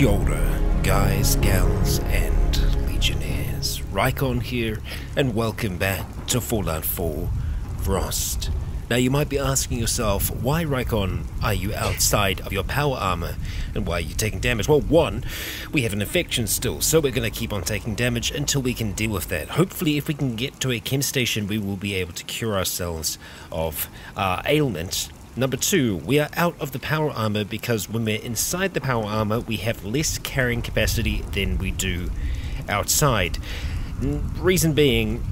Kia ora, guys, gals, and legionnaires. Rycon here, and welcome back to Fallout 4 Frost. Now you might be asking yourself, why Rycon are you outside of your power armor, and why are you taking damage? Well, one, we have an infection still, so we're going to keep on taking damage until we can deal with that. Hopefully if we can get to a chem station, we will be able to cure ourselves of our ailment. Number two, we are out of the power armor because when we're inside the power armor, we have less carrying capacity than we do outside. Reason being,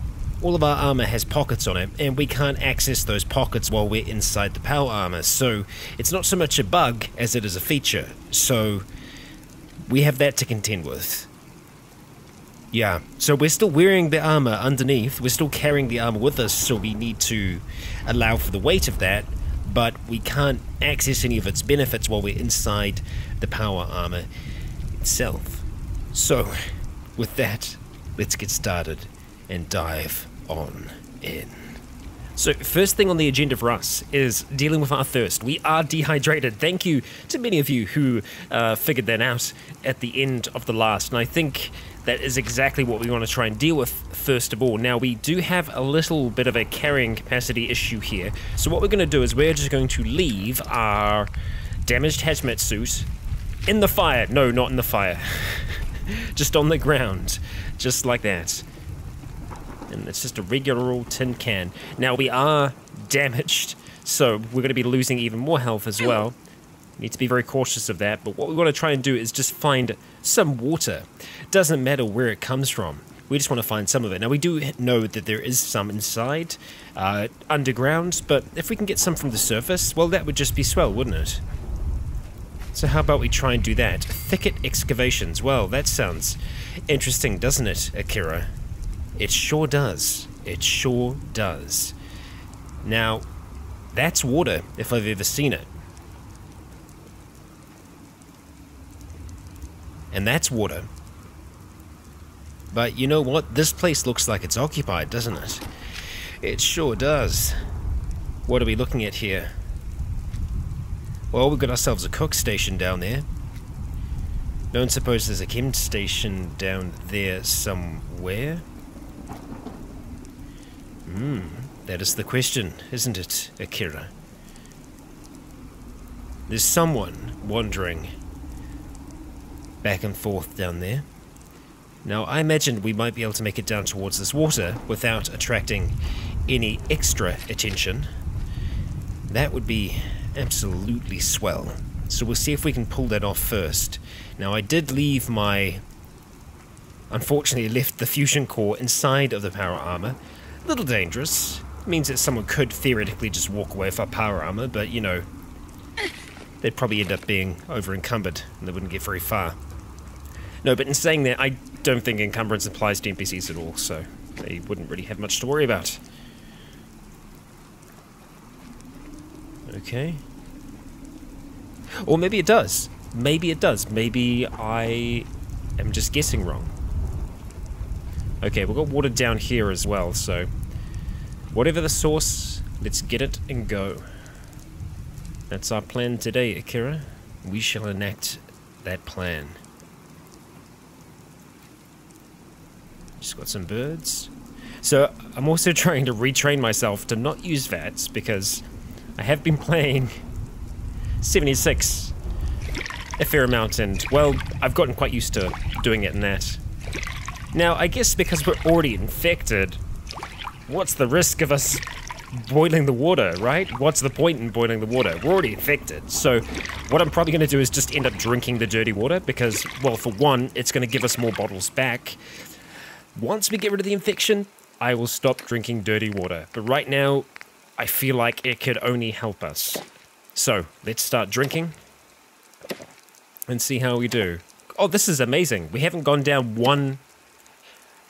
all of our armor has pockets on it, and we can't access those pockets while we're inside the power armor, so it's not so much a bug as it is a feature, so we have that to contend with. Yeah, so we're still wearing the armor underneath, we're still carrying the armor with us, so we need to allow for the weight of that, but we can't access any of its benefits while we're inside the power armor itself. So, with that, let's get started and dive on in. So, first thing on the agenda for us is dealing with our thirst. We are dehydrated. Thank you to many of you who figured that out at the end of the last, and I think that is exactly what we want to try and deal with first of all. Now, we do have a little bit of a carrying capacity issue here, so what we're going to do is we're just going to leave our damaged hazmat suit in the fire. No, not in the fire. Just on the ground, just like that. And it's just a regular old tin can. Now, we are damaged, so we're going to be losing even more health as well. Need to be very cautious of that, but what we want to try and do is just find some water. Doesn't matter where it comes from. We just want to find some of it. Now, we do know that there is some inside, underground, but if we can get some from the surface, well, that would just be swell, wouldn't it? So how about we try and do that? Thicket excavations. Well, that sounds interesting, doesn't it, Akira? It sure does. It sure does. Now, that's water, if I've ever seen it. And that's water. But you know what? This place looks like it's occupied, doesn't it? It sure does. What are we looking at here? Well, we've got ourselves a cook station down there. Don't suppose there's a chem station down there somewhere? That is the question, isn't it, Akira? There's someone wandering back and forth down there. Now, I imagine we might be able to make it down towards this water without attracting any extra attention. That would be absolutely swell. So we'll see if we can pull that off first. Now, I did leave unfortunately left the fusion core inside of the power armor. A little dangerous. It means that someone could theoretically just walk away with our power armor, but you know, they'd probably end up being over encumbered and they wouldn't get very far. No, but in saying that, I don't think encumbrance applies to NPCs at all, so they wouldn't really have much to worry about. Okay. Or maybe it does. Maybe it does. Maybe I am just guessing wrong. Okay, we've got water down here as well, so whatever the source, let's get it and go. That's our plan today, Akira. We shall enact that plan. Just got some birds. So I'm also trying to retrain myself to not use VATS because I have been playing 76 a fair amount, and well, I've gotten quite used to doing it in that. Now, I guess because we're already infected, what's the risk of us boiling the water, right? What's the point in boiling the water? We're already infected, so what I'm probably going to do is just end up drinking the dirty water because, well, for one, it's going to give us more bottles back. Once we get rid of the infection, I will stop drinking dirty water, but right now, I feel like it could only help us. So, let's start drinking and see how we do. Oh, this is amazing. We haven't gone down one...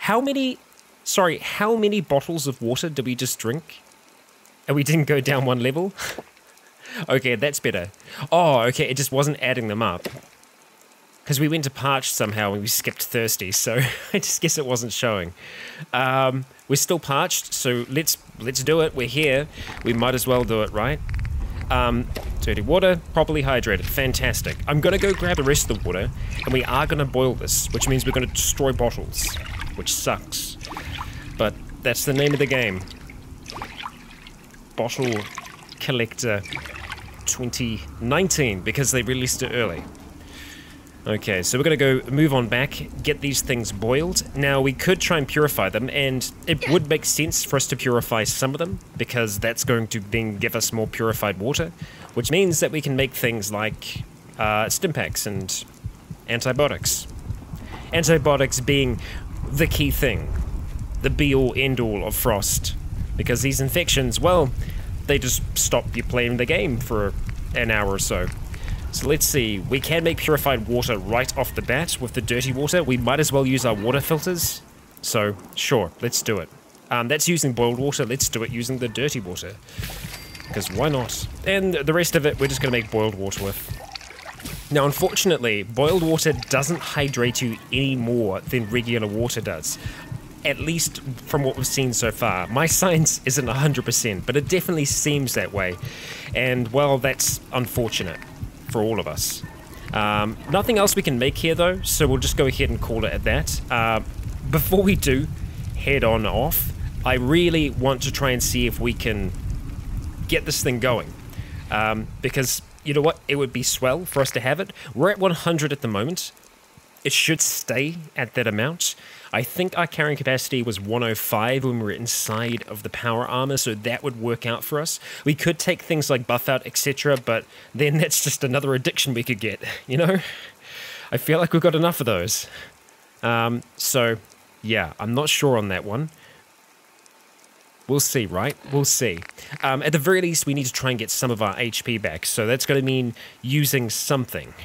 How many bottles of water did we just drink? And we didn't go down one level? Okay, that's better. Oh, okay, it just wasn't adding them up. Because we went to parched somehow and we skipped thirsty, so I just guess it wasn't showing. We're still parched, so let's do it. We're here. We might as well do it, right? Dirty water, properly hydrated. Fantastic. I'm gonna go grab the rest of the water, and we are gonna boil this, which means we're gonna destroy bottles, which sucks. But that's the name of the game. Bottle Collector 2019, because they released it early. Okay, so we're gonna go move on back, get these things boiled. Now, we could try and purify them, and it would make sense for us to purify some of them, because that's going to then give us more purified water, which means that we can make things like stim packs and antibiotics. Antibiotics being the key thing, the be-all, end-all of Frost, because these infections, well, they just stop you playing the game for an hour or so. So let's see, we can make purified water right off the bat with the dirty water. We might as well use our water filters. So, sure, let's do it. That's using boiled water, let's do it using the dirty water. Because why not? And the rest of it, we're just going to make boiled water with. Now, unfortunately, boiled water doesn't hydrate you any more than regular water does. At least from what we've seen so far. My science isn't 100%, but it definitely seems that way. And, well, that's unfortunate for all of us. Nothing else we can make here though, so we'll just go ahead and call it at that. Before we do head on off, I really want to try and see if we can get this thing going. Because, you know what, it would be swell for us to have it. We're at 100 at the moment. It should stay at that amount. I think our carrying capacity was 105 when we were inside of the power armor, so that would work out for us. We could take things like buff out, etc., but then that's just another addiction we could get, you know? I feel like we've got enough of those. So, yeah, I'm not sure on that one. We'll see, right? We'll see. At the very least, we need to try and get some of our HP back, so that's going to mean using something.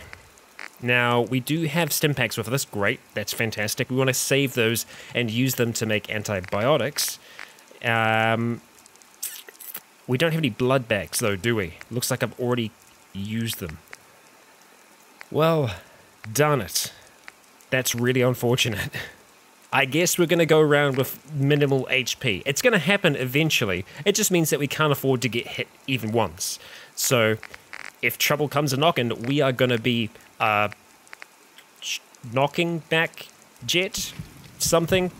Now, we do have stim packs with us. Great, that's fantastic. We want to save those and use them to make antibiotics. We don't have any blood bags, though, do we? Looks like I've already used them. Well, darn it. That's really unfortunate. I guess we're going to go around with minimal HP. It's going to happen eventually. It just means that we can't afford to get hit even once. So, if trouble comes a-knocking, we are going to be knocking back jet? Something?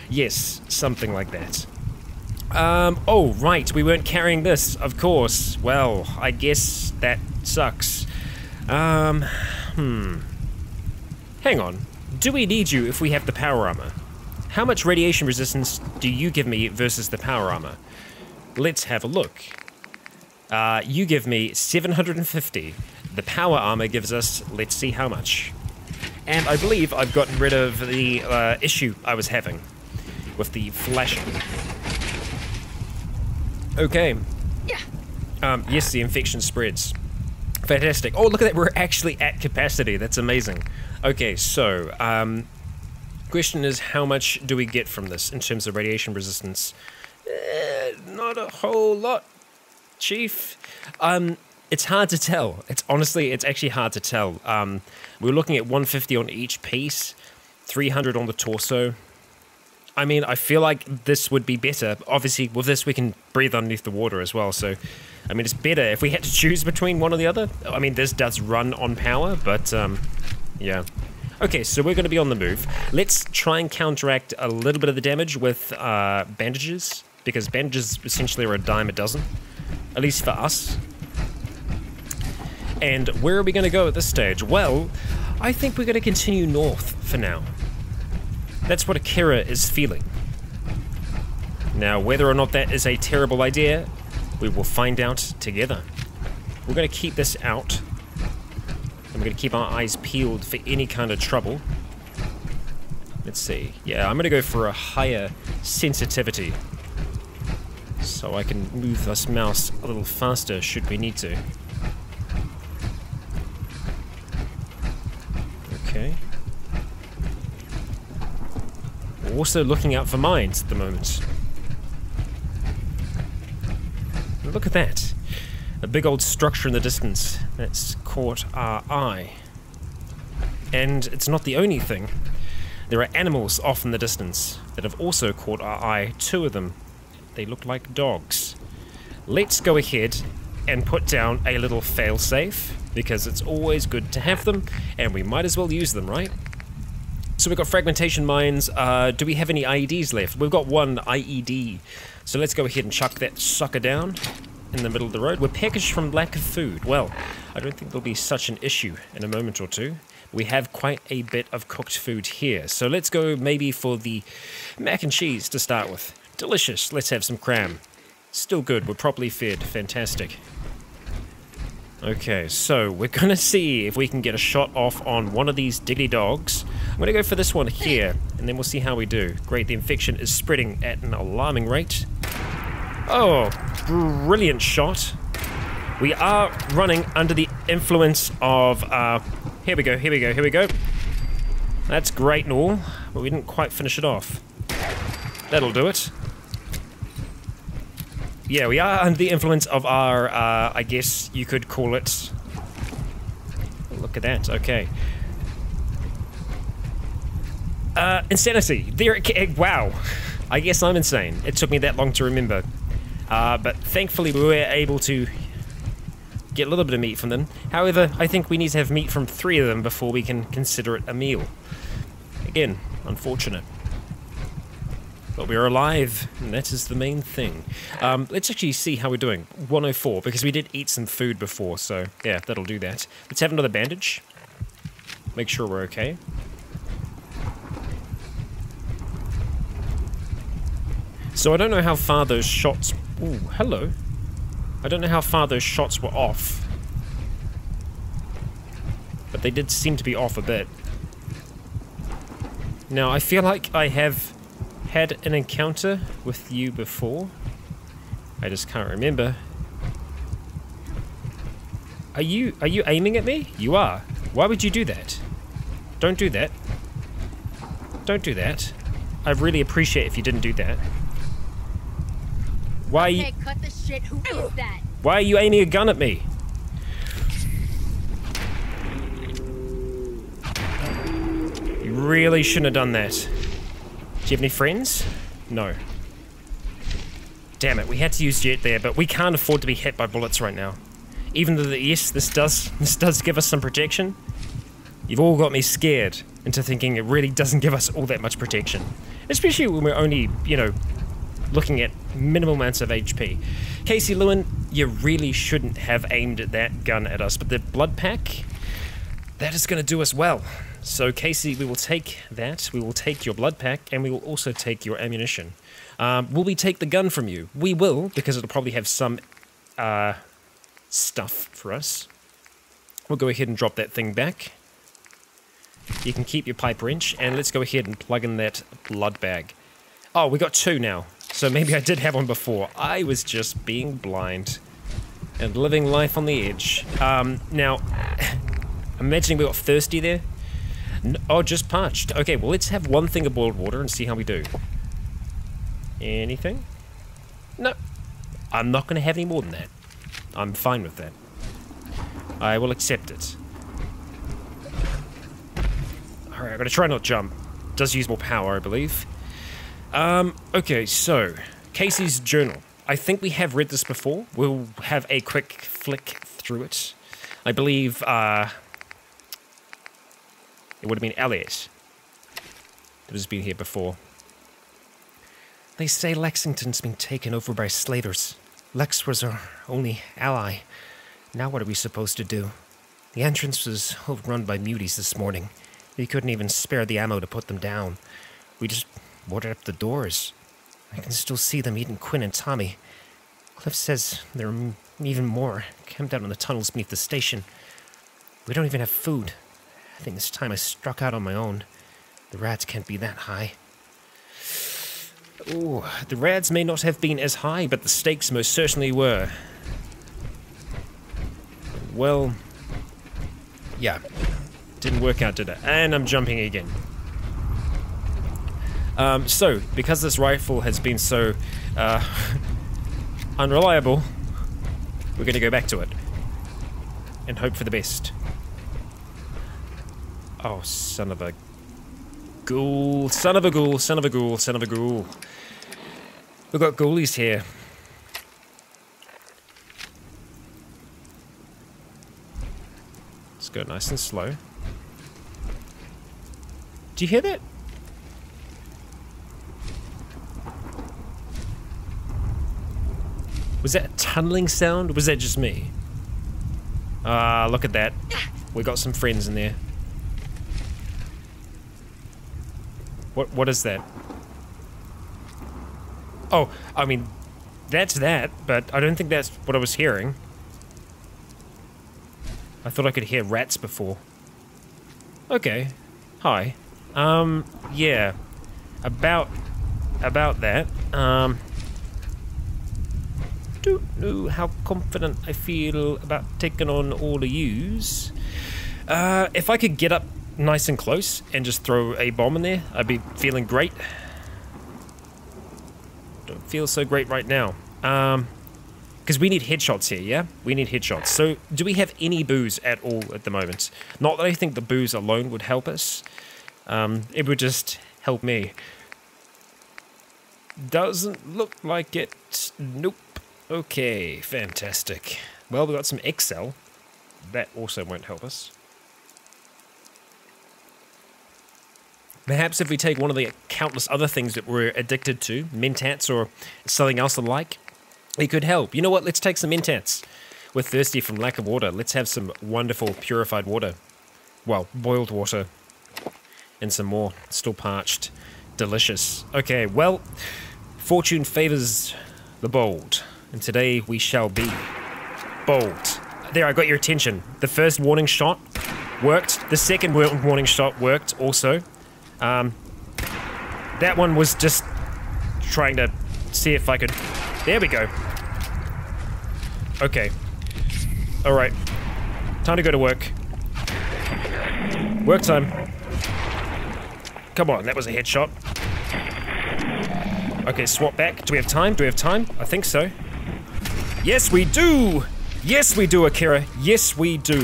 Yes, something like that. Oh, right, we weren't carrying this, of course. Well, I guess that sucks. Hang on. Do we need you if we have the power armor? How much radiation resistance do you give me versus the power armor? Let's have a look. You give me 750. The power armor gives us, let's see how much. And I believe I've gotten rid of the issue I was having with the flashing. Okay. Yeah. Yes, the infection spreads. Fantastic. Oh, look at that. We're actually at capacity. That's amazing. Okay, so, question is, how much do we get from this in terms of radiation resistance? Not a whole lot, Chief. It's hard to tell. It's actually hard to tell. We're looking at 150 on each piece, 300 on the torso. I mean, I feel like this would be better. Obviously, with this, we can breathe underneath the water as well. So, I mean, it's better if we had to choose between one or the other. I mean, this does run on power, but, yeah. Okay, so we're going to be on the move. Let's try and counteract a little bit of the damage with bandages, because bandages essentially are a dime a dozen, at least for us. And where are we going to go at this stage? Well, I think we're going to continue north for now. That's what Akira is feeling. Now, whether or not that is a terrible idea, we will find out together. We're going to keep this out. And we're going to keep our eyes peeled for any kind of trouble. Let's see. Yeah, I'm going to go for a higher sensitivity, so I can move this mouse a little faster should we need to. Okay. We're also looking out for mines at the moment. Look at that. A big old structure in the distance that's caught our eye. And it's not the only thing. There are animals off in the distance that have also caught our eye. 2 of them. They look like dogs. Let's go ahead and put down a little failsafe, because it's always good to have them, and we might as well use them, right? So we've got fragmentation mines. Do we have any IEDs left? We've got one IED. So let's go ahead and chuck that sucker down in the middle of the road. We're packaged from lack of food. Well, I don't think there'll be such an issue in a moment or two. We have quite a bit of cooked food here. So let's go maybe for the mac and cheese to start with. Delicious. Let's have some cram. Still good. We're properly fed. Fantastic. Okay, so we're gonna see if we can get a shot off on one of these diggly dogs. I'm gonna go for this one here, and then we'll see how we do. Great, the infection is spreading at an alarming rate. Oh, brilliant shot. We are running under the influence of, here we go. That's great and all, but we didn't quite finish it off. That'll do it. Yeah, we are under the influence of our, I guess you could call it... Look at that, okay. Insanity. Wow. I guess I'm insane. It took me that long to remember. But thankfully we were able to get a little bit of meat from them. However, I think we need to have meat from 3 of them before we can consider it a meal. Again, unfortunate. But we're alive, and that is the main thing. Let's actually see how we're doing. 104, because we did eat some food before, so yeah, that'll do that. Let's have another bandage. Make sure we're okay. So I don't know how far those shots... Ooh, hello. I don't know how far those shots were off. But they did seem to be off a bit. Now, I feel like I have had an encounter with you before. I just can't remember. Are you aiming at me? You are. Why would you do that? Don't do that. Don't do that. I'd really appreciate if you didn't do that. Why are you... Hey, cut the shit. Who is that? Why are you aiming a gun at me? You really shouldn't have done that. Do you have any friends? No. Damn it, we had to use Jet there, but we can't afford to be hit by bullets right now. Even though, yes, this does give us some protection, you've all got me scared into thinking it really doesn't give us all that much protection. Especially when we're only, you know, looking at minimal amounts of HP. Casey Lewin, you really shouldn't have aimed that gun at us, but the blood pack, that is going to do us well. So Casey, we will take that, we will take your blood pack, and we will also take your ammunition. Will we take the gun from you? We will, because it'll probably have some stuff for us. We'll go ahead and drop that thing back. You can keep your pipe wrench, and let's go ahead and plug in that blood bag. Oh, we got 2 now, so maybe I did have one before. I was just being blind and living life on the edge. Now, imagining we got thirsty there. Oh, just parched. Okay, well, let's have 1 thing of boiled water and see how we do. Anything? No. I'm not going to have any more than that. I'm fine with that. I will accept it. Alright, I'm going to try not to jump. It does use more power, I believe. Okay, so, Casey's journal. I think we have read this before. We'll have a quick flick through it. I believe, it would have been Elliot that has been here before. They say Lexington's been taken over by slavers. Lex was our only ally. Now what are we supposed to do? The entrance was overrun by muties this morning. We couldn't even spare the ammo to put them down. We just boarded up the doors. I can still see them eating Quinn and Tommy. Cliff says there are even more camped out in the tunnels beneath the station. We don't even have food. I think this time I struck out on my own. The rats can't be that high. Ooh, the rats may not have been as high, but the stakes most certainly were. Well, yeah. Didn't work out, did it? And I'm jumping again. So, because this rifle has been so, unreliable, we're gonna go back to it. And hope for the best. Oh, son of a ghoul, son of a ghoul, son of a ghoul, son of a ghoul. We've got ghoulies here. go nice and slow. Do you hear that? Was that a tunneling sound, or was that just me? Ah, look at that. We got some friends in there. What is that? Oh, I mean, that's that, but I don't think that's what I was hearing. I thought I could hear rats before. Okay. Hi. Yeah. About that. Don't know how confident I feel about taking on all of yous. If I could get up nice and close and just throw a bomb in there, I'd be feeling great. Don't feel so great right now. Because we need headshots here, yeah? We need headshots. So, do we have any booze at all at the moment? Not that I think the booze alone would help us. It would just help me. Doesn't look like it. Nope. Okay, fantastic. Well, we got some Excel. That also won't help us. Perhaps if we take one of the countless other things that we're addicted to, mentats or something else alike, it could help. You know what? Let's take some mentats. We're thirsty from lack of water. Let's have some wonderful purified water. Well, boiled water. And some more. Still parched. Delicious. Okay, well, fortune favors the bold. And today we shall be bold. There, I got your attention. The first warning shot worked. The second warning shot worked also. That one was just trying to see if I could... There we go. Okay. Alright. Time to go to work. Work time. Come on, that was a headshot. Okay, swap back. Do we have time? Do we have time? I think so. Yes, we do! Yes, we do, Akira. Yes, we do.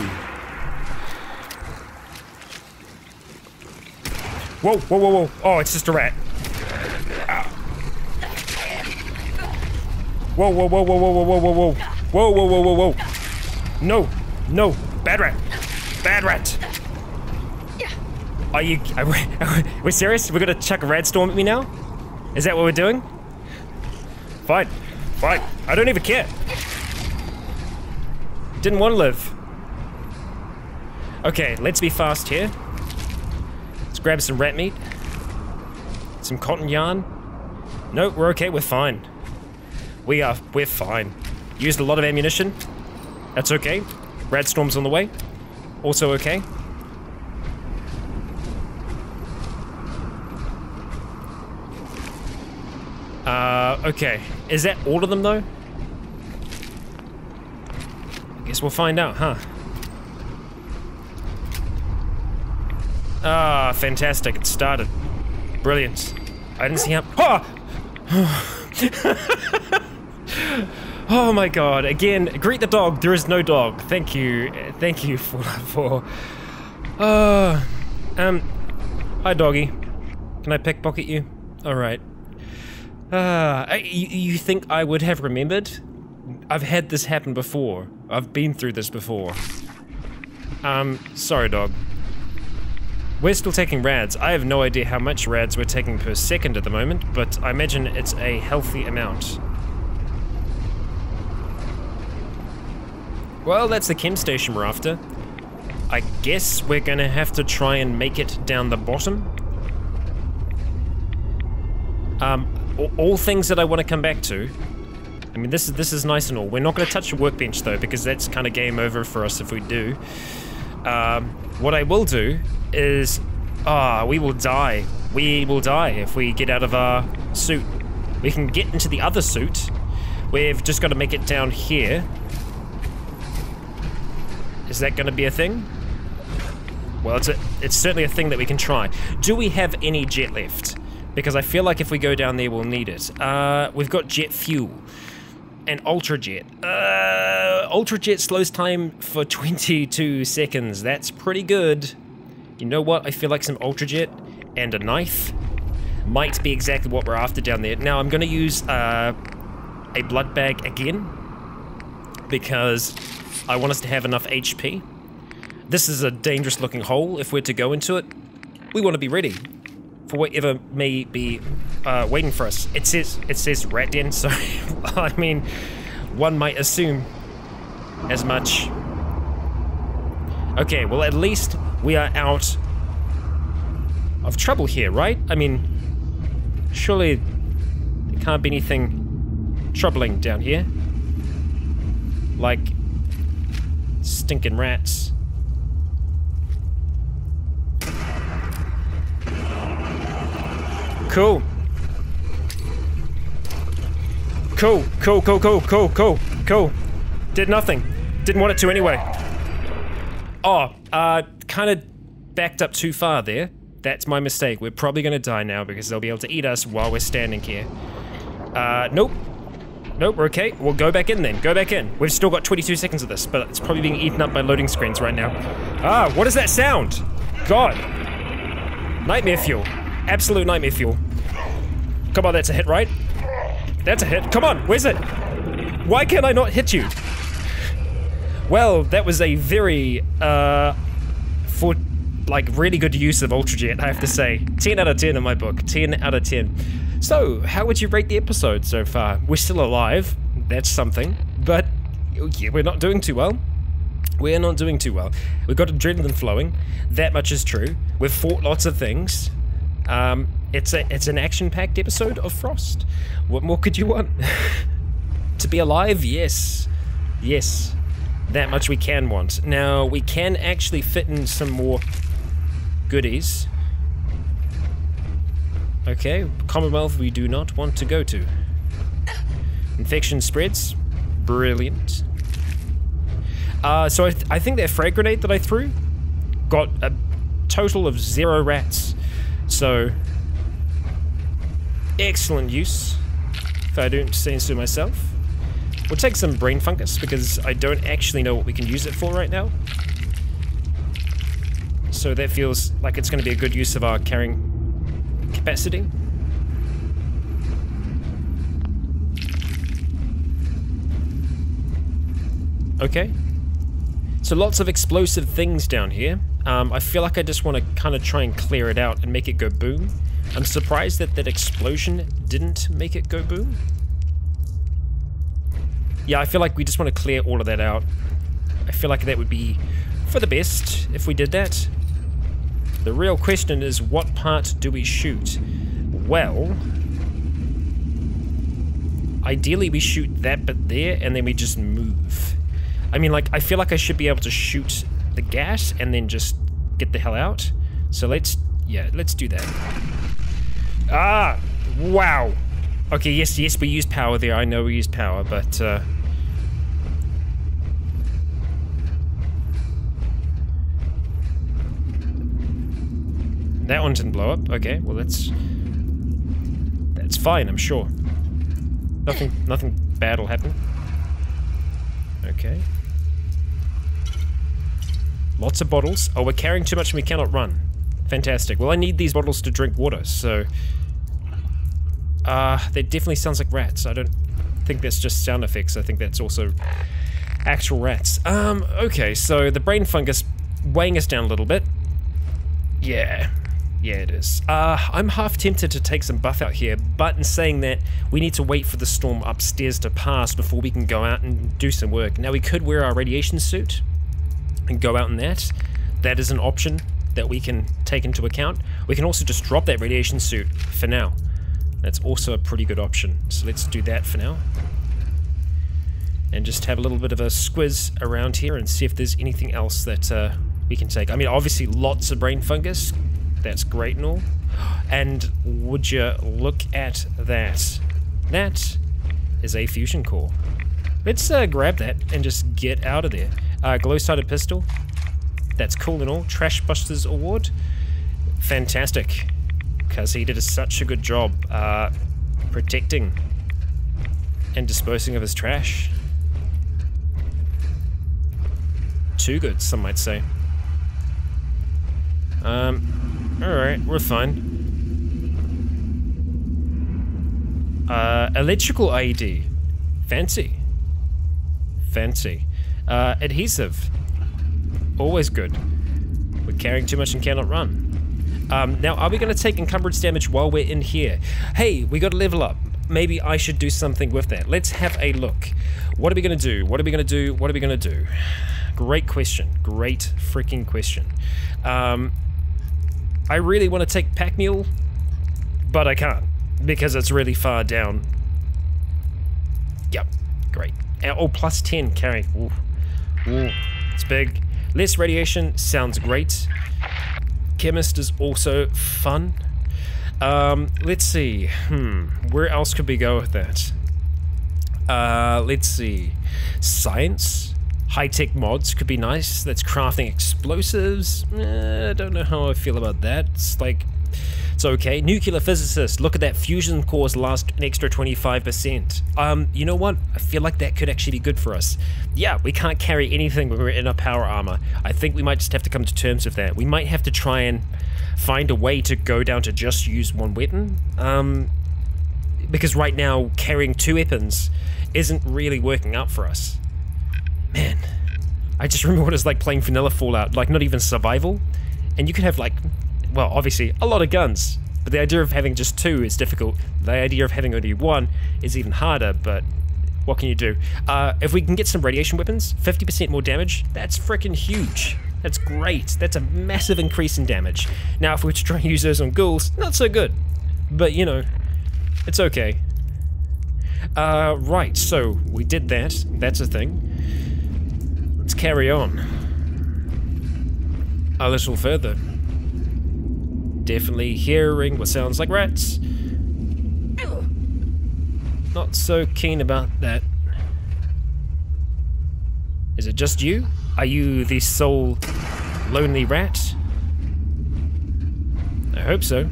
Whoa, whoa, whoa, whoa. Oh, it's just a rat. Whoa, whoa, whoa, whoa, whoa, whoa, whoa, whoa, whoa. Whoa, whoa, whoa, whoa, whoa. No, no. Bad rat. Bad rat. Are you... We're serious? We're gonna chuck a radstorm at me now? Is that what we're doing? Fine. Fine. I don't even care. Didn't want to live. Okay, let's be fast here. Let's grab some rat meat. Some cotton yarn. No, we're okay, we're fine. We're fine. Used a lot of ammunition. That's okay. Radstorm's on the way. Also okay. Okay. Is that all of them though? I guess we'll find out, huh? Ah, fantastic. It started. Brilliant. I didn't see how... Oh! Oh my god. Again, greet the dog. There is no dog. Thank you. Thank you for... Hi, doggy. Can I pickpocket you? Alright. You think I would have remembered? I've had this happen before. I've been through this before. Sorry, dog. We're still taking rads. I have no idea how much rads we're taking per second at the moment, but I imagine it's a healthy amount. Well, that's the chem station we're after. I guess we're gonna have to try and make it down the bottom. All things that I want to come back to. I mean, this is nice and all. We're not going to touch the workbench though, because that's kind of game over for us if we do. What I will do is, we will die. We will die if we get out of our suit. We can get into the other suit. We've just got to make it down here. Is that going to be a thing? Well, it's certainly a thing that we can try. Do we have any jet left? Because I feel like if we go down there, we'll need it. We've got jet fuel. And Ultra Jet. Ultra Jet slows time for 22 seconds. That's pretty good. You know what? I feel like some Ultra Jet and a knife might be exactly what we're after down there. Now, I'm going to use a blood bag again. Because I want us to have enough HP. This is a dangerous looking hole. If we're to go into it, we want to be ready for whatever may be waiting for us. It says rat den, so I mean, one might assume as much. Okay, well at least we are out of trouble here, right? I mean, surely there can't be anything troubling down here. Like stinking rats. Cool. Cool. Did nothing. Didn't want it to anyway. Oh, kind of backed up too far there. That's my mistake. We're probably gonna die now because they'll be able to eat us while we're standing here. Nope. Nope, we're okay. We'll go back in then. Go back in. We've still got 22 seconds of this, but it's probably being eaten up by loading screens right now. Ah, what is that sound? God. Nightmare fuel. Absolute nightmare fuel. Come on, that's a hit, right? That's a hit. Come on, where's it? Why can't I not hit you? Well, that was a very, for like really good use of Ultrajet, I have to say. 10 out of 10 in my book. 10 out of 10. So, how would you rate the episode so far? We're still alive. That's something. But yeah, we're not doing too well. We're not doing too well. We've got adrenaline flowing. That much is true. We've fought lots of things. It's an action-packed episode of Frost. What more could you want? To be alive? Yes. Yes. That much we can want. Now, we can actually fit in some more goodies. Okay, Commonwealth we do not want to go to. Infection spreads. Brilliant. So I think that frag grenade that I threw got a total of 0 rats. So, excellent use, if I don't say so myself. We'll take some brain fungus because I don't actually know what we can use it for right now. So that feels like it's going to be a good use of our carrying capacity. Okay. So lots of explosive things down here. I feel like I just want to kind of try and clear it out and make it go boom. I'm surprised that that explosion didn't make it go boom. Yeah, I feel like we just want to clear all of that out. I feel like that would be for the best if we did that. The real question is, what part do we shoot? Well, ideally we shoot that bit there and then we just move. I mean, like, I feel like I should be able to shoot the gas and then just get the hell out. So let's do that. Ah, wow. Okay, yes, we used power there. I know we used power, but that one didn't blow up. Okay, well that's fine, I'm sure. Nothing bad will happen. Okay. Lots of bottles. Oh, we're carrying too much and we cannot run. Fantastic. Well, I need these bottles to drink water, so... that definitely sounds like rats. I don't think that's just sound effects. I think that's also actual rats. Okay, so the brain fungus weighing us down a little bit. Yeah, it is. I'm half tempted to take some buff out here, but in saying that, we need to wait for the storm upstairs to pass before we can go out and do some work. Now, we could wear our radiation suit and go out in that. That is an option that we can take into account. We can also just drop that radiation suit for now. That's also a pretty good option. So let's do that for now. And just have a little bit of a squiz around here and see if there's anything else that we can take. I mean, obviously lots of brain fungus. That's great and all. And would you look at that? That is a fusion core. Let's grab that and just get out of there. Glow-sighted pistol. That's cool and all. Trash Busters Award. Fantastic. Because he did such a good job protecting and disposing of his trash. Too good, some might say. Alright, we're fine. Electrical IED. Fancy. Adhesive. Always good. We're carrying too much and cannot run. Now, are we going to take encumbrance damage while we're in here? Hey, we got to level up. Maybe I should do something with that. Let's have a look. What are we going to do? What are we going to do? What are we going to do? Great question. Great freaking question. I really want to take Pack Mule, but I can't because it's really far down. Yep, great. Oh, plus 10 carry. Ooh. Ooh, it's big. Less radiation sounds great. Chemist is also fun. Let's see. Where else could we go with that? Let's see. Science. High-tech mods could be nice. That's crafting explosives. I don't know how I feel about that. It's like, it's okay. Nuclear physicist. Look at that. Fusion cores last an extra 25%. You know what? I feel like that could actually be good for us. Yeah, we can't carry anything when we're in our power armor. I think we might just have to come to terms with that. We might have to try and find a way to go down to just use one weapon. Because right now, carrying 2 weapons isn't really working out for us. Man, I just remember what it was like playing vanilla Fallout, like not even survival, and you could have like, well, obviously a lot of guns, but the idea of having just 2 is difficult. The idea of having only 1 is even harder, but what can you do? If we can get some radiation weapons, 50% more damage, that's freaking huge. That's great. That's a massive increase in damage. Now, if we were to try and use those on ghouls, not so good, but you know, it's okay. Right, so we did that. That's a thing. Let's carry on a little further. Definitely hearing what sounds like rats. Not so keen about that. Is it just you? Are you the sole lonely rat? I hope so.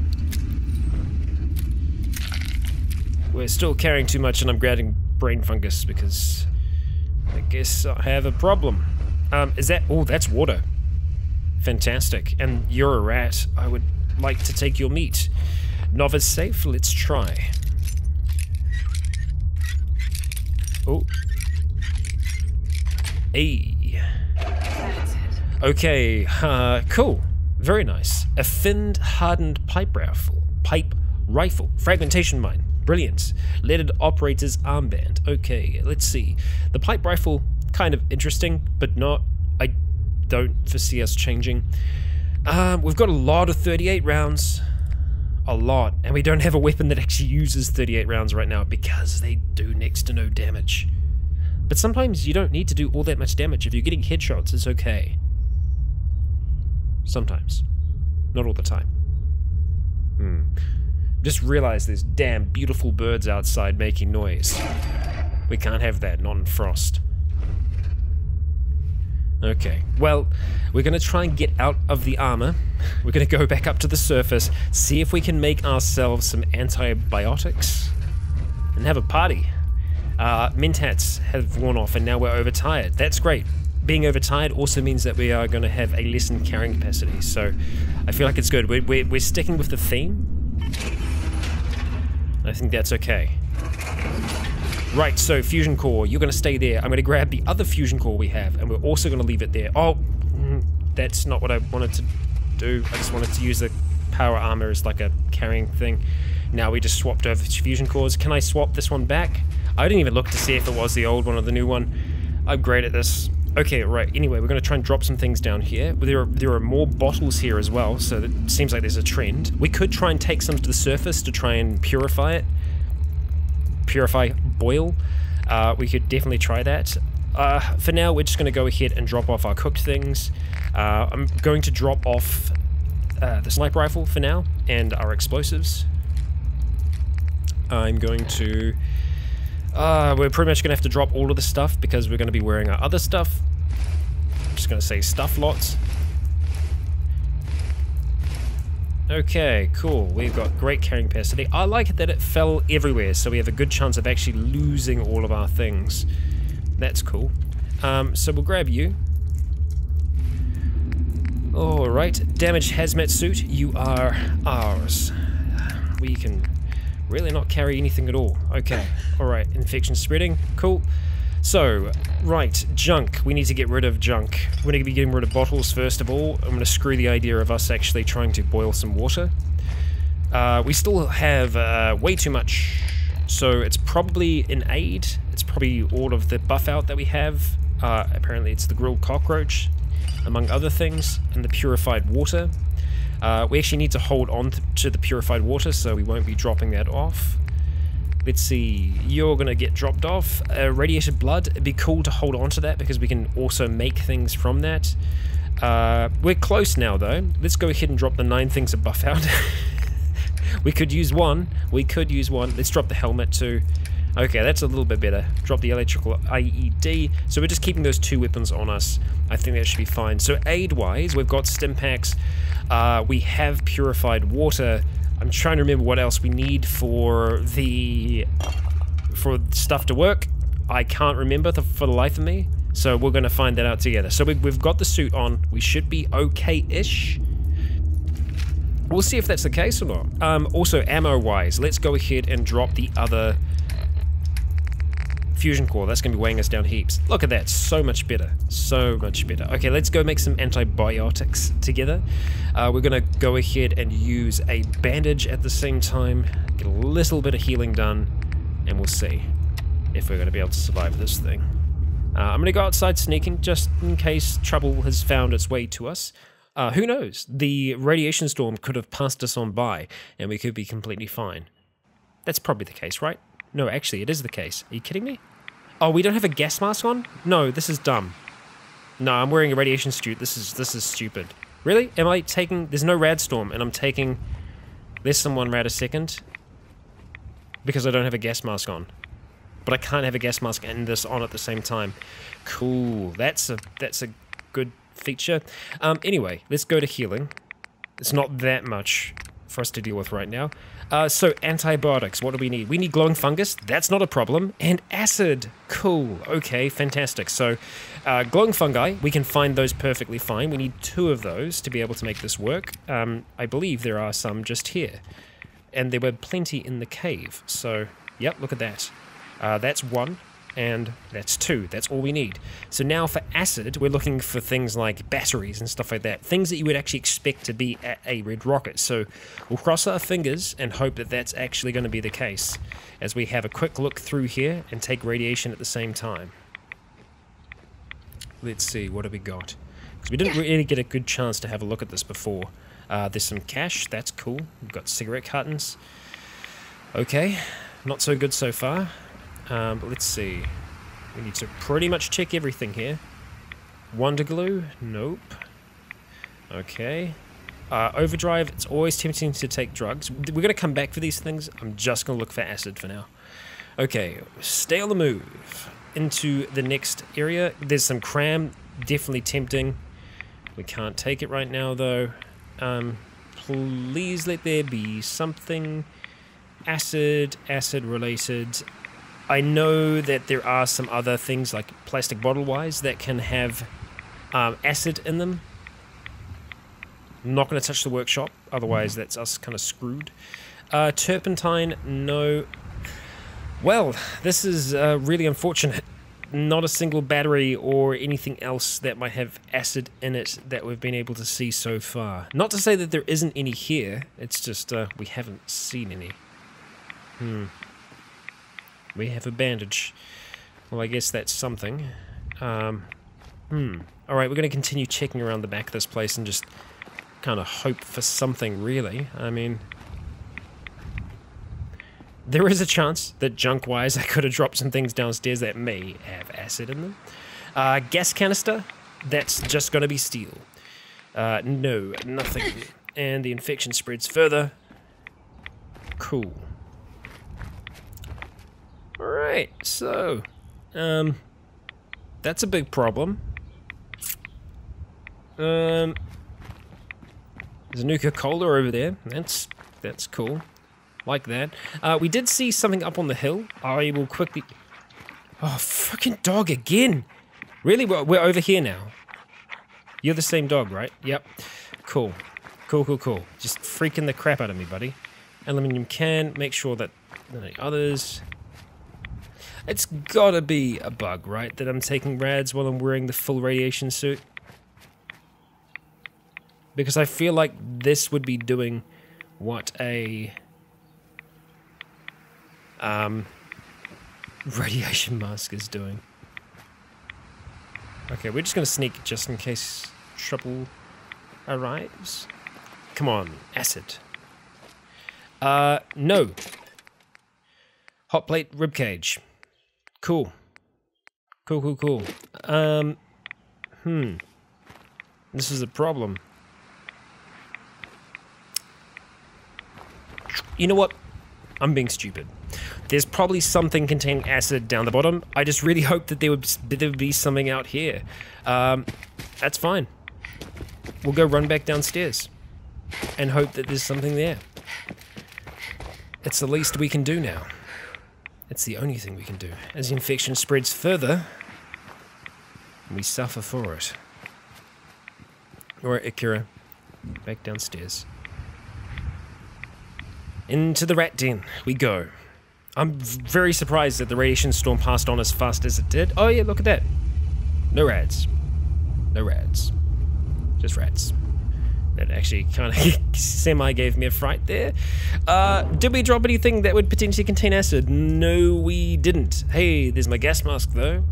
We're still carrying too much and I'm grabbing brain fungus because I guess I have a problem. Is that... Oh, that's water. Fantastic. And you're a rat. I would like to take your meat. Novice safe? Let's try. Oh. Hey. Okay, cool. Very nice. A finned hardened pipe rifle. Fragmentation mine. Brilliant. Leaded operator's armband. Okay, let's see. The pipe rifle, kind of interesting, but not. I don't foresee us changing. We've got a lot of 38 rounds. A lot. And we don't have a weapon that actually uses 38 rounds right now because they do next to no damage. But sometimes you don't need to do all that much damage. If you're getting headshots, it's okay. Sometimes. Not all the time. Just realized there's damn beautiful birds outside making noise. We can't have that, not in Frost. Okay, well, we're gonna try and get out of the armor. We're gonna go back up to the surface, see if we can make ourselves some antibiotics, and have a party. Mentats have worn off and now we're overtired. That's great. Being overtired also means that we are gonna have a lessened carrying capacity, so I feel like it's good. We're sticking with the theme. I think that's okay. Right, so fusion core, you're going to stay there. I'm going to grab the other fusion core we have, and we're also going to leave it there. Oh, that's not what I wanted to do. I just wanted to use the power armor as like a carrying thing. Now we just swapped over to fusion cores. Can I swap this one back? I didn't even look to see if it was the old one or the new one. I'm great at this. Okay, right, anyway, we're going to try and drop some things down here. There are more bottles here as well, so it seems like there's a trend. We could try and take some to the surface to try and purify it. Boil. We could definitely try that. For now, we're just going to go ahead and drop off our cooked things. I'm going to drop off the sniper rifle for now, and our explosives. I'm going to... we're pretty much going to have to drop all of the stuff because we're going to be wearing our other stuff. I'm just going to say stuff lots. Okay, cool. We've got great carrying capacity. I like it that it fell everywhere, so we have a good chance of actually losing all of our things. That's cool. So we'll grab you. Alright, damaged hazmat suit, you are ours. We can really not carry anything at all. Okay, alright, infection spreading, cool. So, right, junk. We need to get rid of junk. We're going to be getting rid of bottles first of all. I'm going to screw the idea of us actually trying to boil some water. We still have way too much, so it's probably an aid. It's probably all of the buff out that we have. Apparently it's the grilled cockroach, among other things, and the purified water. We actually need to hold on to the purified water, so we won't be dropping that off. Let's see, you're going to get dropped off. Radiated blood, it'd be cool to hold on to that because we can also make things from that. We're close now though. Let's go ahead and drop the 9 things of buff out. We could use one. Let's drop the helmet too. Okay, that's a little bit better. Drop the electrical IED. So we're just keeping those 2 weapons on us. I think that should be fine. So aid-wise, we've got stim packs. We have purified water. I'm trying to remember what else we need for stuff to work. I can't remember for the life of me. So we're going to find that out together. So we've got the suit on. We should be okay-ish. We'll see if that's the case or not. Also, ammo-wise, let's go ahead and drop the other fusion core. That's going to be weighing us down heaps. Look at that. So much better. So much better. Okay, let's go make some antibiotics together. We're going to go ahead and use a bandage at the same time. Get a little bit of healing done. And we'll see if we're going to be able to survive this thing. I'm going to go outside sneaking just in case trouble has found its way to us. Who knows? The radiation storm could have passed us on by, and we could be completely fine. That's probably the case, right? No, actually, it is the case. Are you kidding me? Oh, we don't have a gas mask on? No, this is dumb. No, I'm wearing a radiation suit. This is stupid. Really? Am I taking... There's no rad storm, and I'm taking less than 1 rad a second because I don't have a gas mask on. But I can't have a gas mask and this on at the same time. Cool. That's a good feature. Anyway, let's go to healing. It's not that much for us to deal with right now. So antibiotics, what do we need? We need glowing fungus, that's not a problem, and acid. Cool, okay, fantastic. So glowing fungi, we can find those perfectly fine. We need 2 of those to be able to make this work. I believe there are some just here, and there were plenty in the cave. So yep, look at that. That's 1. And that's 2. That's all we need. So now for acid, we're looking for things like batteries and stuff like that. Things that you would actually expect to be at a red rocket. So we'll cross our fingers and hope that that's actually going to be the case as we have a quick look through here and take radiation at the same time. Let's see, what have we got? Because we didn't really get a good chance to have a look at this before. There's some cash. That's cool. We've got cigarette cartons. Okay, not so good so far. But let's see. We need to pretty much check everything here. Wonder glue? Nope. Okay. Overdrive, it's always tempting to take drugs. We're going to come back for these things. I'm just going to look for acid for now. Okay, stay on the move. Into the next area. There's some cram. Definitely tempting. We can't take it right now, though. Please let there be something acid related. I know that there are some other things like plastic bottle-wise that can have acid in them. I'm not going to touch the workshop, otherwise that's us kind of screwed. Turpentine, no. Well, this is really unfortunate. Not a single battery or anything else that might have acid in it that we've been able to see so far. Not to say that there isn't any here, it's just we haven't seen any. We have a bandage. Well, I guess that's something. Alright, we're going to continue checking around the back of this place and just kind of hope for something, really. I mean, there is a chance that junk-wise I could have dropped some things downstairs that may have acid in them. Gas canister, that's just going to be steel. No, nothing. And the infection spreads further. Cool. Alright, so, that's a big problem. There's a Nuka-Cola over there. That's cool. Like that. We did see something up on the hill. I will quickly... Oh, fucking dog again! Really? We're over here now. You're the same dog, right? Yep. Cool. Cool. Just freaking the crap out of me, buddy. Aluminium can. Make sure that... others... It's gotta be a bug, right? That I'm taking rads while I'm wearing the full radiation suit. Because I feel like this would be doing what a radiation mask is doing. Okay, we're just gonna sneak just in case trouble arrives. Come on, acid. No. Hot plate ribcage. Cool. Cool. This is a problem. You know what? I'm being stupid. There's probably something containing acid down the bottom. I just really hope that there would be something out here. That's fine. We'll go run back downstairs and hope that there's something there. It's the least we can do now. It's the only thing we can do. As the infection spreads further, we suffer for it. Alright, Akira. Back downstairs. Into the rat den we go. I'm very surprised that the radiation storm passed on as fast as it did. Oh yeah, look at that. No rads. No rads. Just rats. That actually kind of semi gave me a fright there. Did we drop anything that would potentially contain acid? No, we didn't. Hey, there's my gas mask though.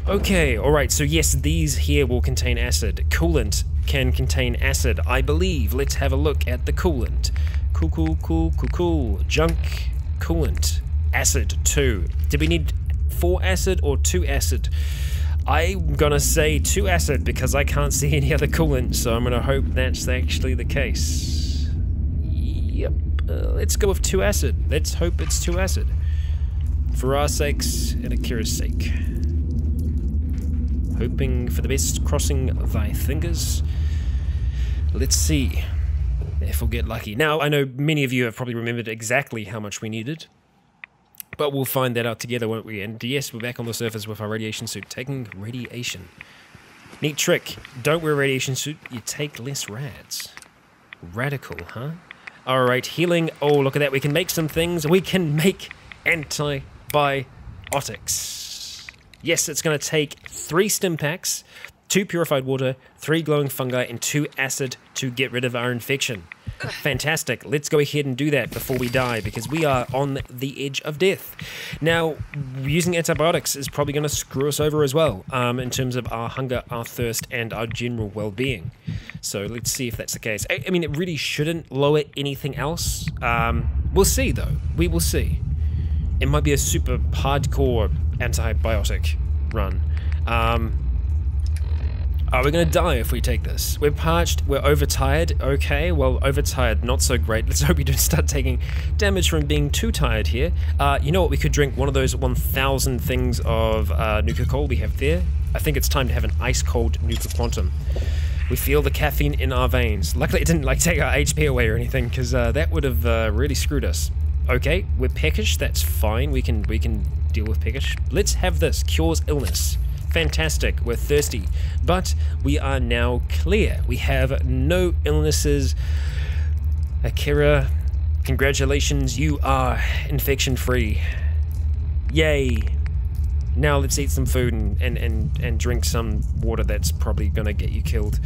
Okay, alright, so yes, these here will contain acid. Coolant can contain acid, I believe. Let's have a look at the coolant. Cool. Junk coolant. Acid 2. Did we need 4 acid or 2 acid? I'm gonna say 2 acid because I can't see any other coolant, so I'm gonna hope that's actually the case. Yep. Let's go with 2 acid. Let's hope it's 2 acid. For our sakes and Akira's sake. Hoping for the best, crossing thy fingers. Let's see if we'll get lucky. Now, I know many of you have probably remembered exactly how much we needed, but we'll find that out together, won't we? And yes, we're back on the surface with our radiation suit, taking radiation. Neat trick. Don't wear a radiation suit, you take less rads. Radical, huh? Alright, healing. Oh, look at that. We can make some things. We can make antibiotics. Yes, it's going to take 3 stim packs, 2 purified water, 3 glowing fungi, and 2 acid to get rid of our infection. Fantastic. Let's go ahead and do that before we die, because we are on the edge of death. Now, using antibiotics is probably going to screw us over as well, in terms of our hunger, our thirst, and our general well-being. So let's see if that's the case. I mean, it really shouldn't lower anything else. We'll see, though. We will see. It might be a super hardcore antibiotic run. Are we going to die if we take this? We're parched, we're overtired. Okay, well, overtired, not so great. Let's hope we don't start taking damage from being too tired here. You know what, we could drink one of those 1,000 things of Nuka Coal we have there. I think it's time to have an ice-cold Nuka Quantum. We feel the caffeine in our veins. Luckily it didn't like take our HP away or anything, because that would have really screwed us. Okay, we're peckish, that's fine. We can deal with peckish. Let's have this, cures illness. Fantastic, we're thirsty, but we are now clear. We have no illnesses. Akira, congratulations, you are infection-free. Yay. Now let's eat some food and drink some water that's probably gonna get you killed.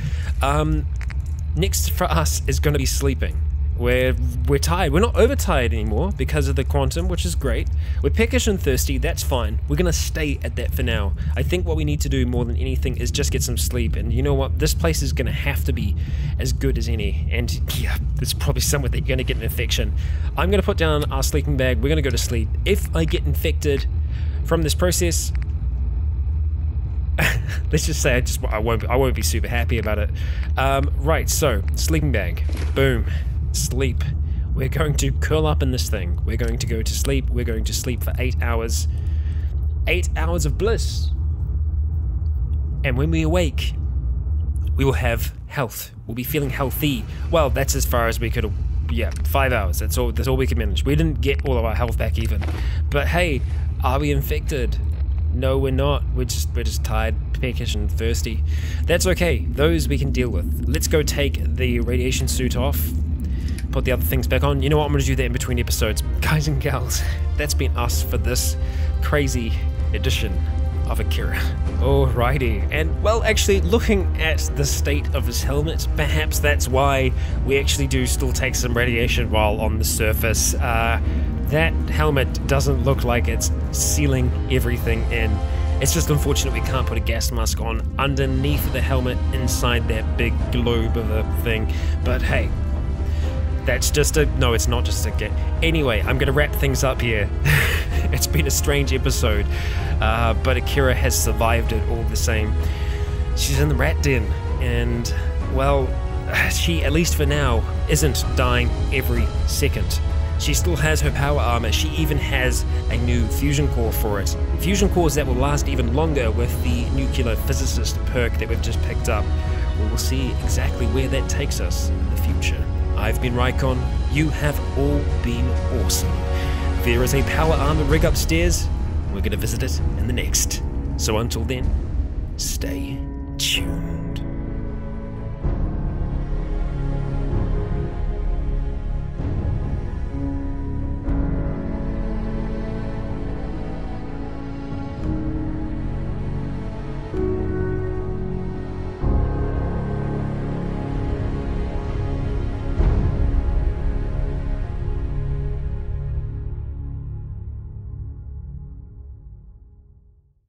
Next for us is gonna be sleeping. We're tired. We're not overtired anymore because of the quantum, which is great. We're peckish and thirsty, that's fine. We're gonna stay at that for now. I think what we need to do more than anything is just get some sleep, and you know what? This place is gonna have to be as good as any, and yeah, there's probably somewhere that you're gonna get an infection. I'm gonna put down our sleeping bag, we're gonna go to sleep. If I get infected from this process, let's just say I won't be super happy about it. Right, so, sleeping bag, boom. Sleep. We're going to curl up in this thing. We're going to go to sleep. We're going to sleep for 8 hours. 8 hours of bliss. And when we awake, we will have health. We'll be feeling healthy. Well, that's as far as we could. Yeah, 5 hours. That's all we could manage. We didn't get all of our health back even. But hey, are we infected? No, we're not. We're just tired, peckish, and thirsty. That's okay. Those we can deal with. Let's go take the radiation suit off. put the other things back on. You know what, I'm going to do that in between episodes. Guys and gals, that's been us for this crazy edition of Akira. Alrighty, and well, actually, looking at the state of his helmet, perhaps that's why we actually do still take some radiation while on the surface. That helmet doesn't look like it's sealing everything in. It's just unfortunate we can't put a gas mask on underneath the helmet inside that big globe of a thing, but hey, that's just a... no, it's not just a... anyway, I'm gonna wrap things up here. It's been a strange episode, but Akira has survived it all the same. She's in the rat den, and, well, she, at least for now, isn't dying every second. She still has her power armor. She even has a new fusion core for it. Fusion cores that will last even longer with the nuclear physicist perk that we've just picked up. We will see exactly where that takes us in the future. I've been Rycon. You have all been awesome. There is a power armor rig upstairs. We're going to visit it in the next. So until then, stay tuned.